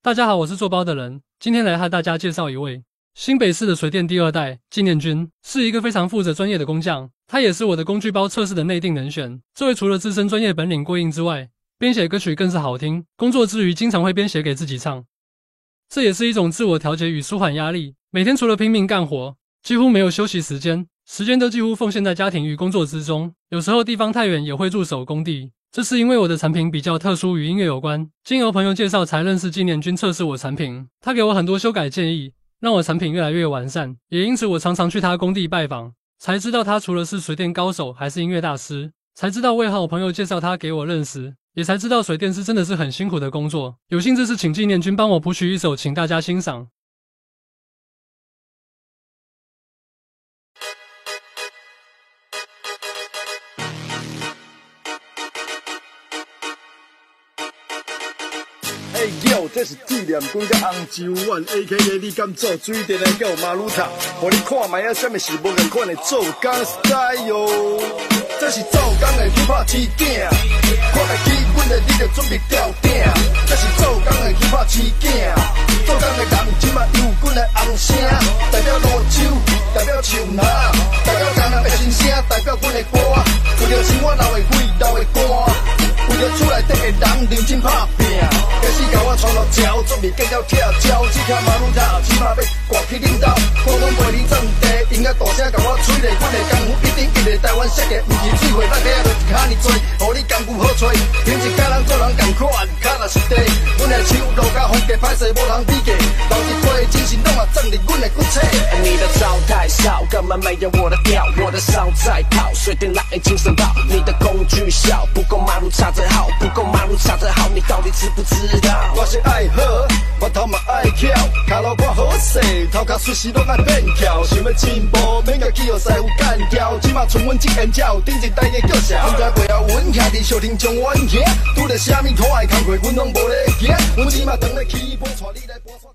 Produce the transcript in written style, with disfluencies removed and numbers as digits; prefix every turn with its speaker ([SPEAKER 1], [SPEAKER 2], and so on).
[SPEAKER 1] 大家好，我是做包的人，今天来和大家介绍一位新北市的水电第二代纪念君，是一个非常负责专业的工匠，他也是我的工具包测试的内定人选。这位除了自身专业本领过硬之外，编写歌曲更是好听，工作之余经常会编写给自己唱，这也是一种自我调节与舒缓压力。每天除了拼命干活，几乎没有休息时间都几乎奉献在家庭与工作之中，有时候地方太远也会驻守工地。这是因为我的产品比较特殊，与音乐有关，经由朋友介绍才认识纪念君测试我产品，他给我很多修改建议，让我产品越来越完善，也因此我常常去他工地拜访，才知道他除了是水电高手还是音乐大师，才知道为何我朋友介绍他给我认识，也才知道水电师真的是很辛苦的工作。有幸这次请纪念君帮我谱曲一首，请大家欣赏。
[SPEAKER 2] Yo， 这是纪念君甲红州湾 ，A.K.A 你敢做水电的，叫马路塔，互你看卖啊，什么是无共款的做工 style 哟。这是做工的去拍试镜，看会起阮的你就准备吊顶。这是做工的去拍试镜，做工的人即马有阮的红声，代表泸州，代表树林，代表江南的心声，代表阮的歌，为着生活流的血，流的汗。为着厝内底的人认真打拼，开始甲我创落桥，准备见到跳礁，这卡马路塔，起码要挂去恁兜，看阮陪你种地，音乐大声甲我吹咧，阮的功夫一定一个台湾式的，毋是水货，咱底下落一卡尼多，互你功夫好吹，平时甲人做人共款，卡若是地，阮的手路甲风格歹势，无通比价，老一辈精神拢嘛装伫阮的骨髓。
[SPEAKER 3] 你的招太少，根本没有我的调，我的烧在跑，水电来精神爆，你的工具小，不够马路插着好，不够马路插着好，你到底知不知道？
[SPEAKER 2] 我是爱好，我头嘛爱巧，脚路我好势，头壳随时拢爱变巧，想要进步，免甲去互师傅干掉，即马剩阮一间鸟，顶一代的叫啥？应该背后阮徛伫小亭中远行，拄着啥物拖的工课，阮拢无咧行，阮即马当咧起步，带你来搬山。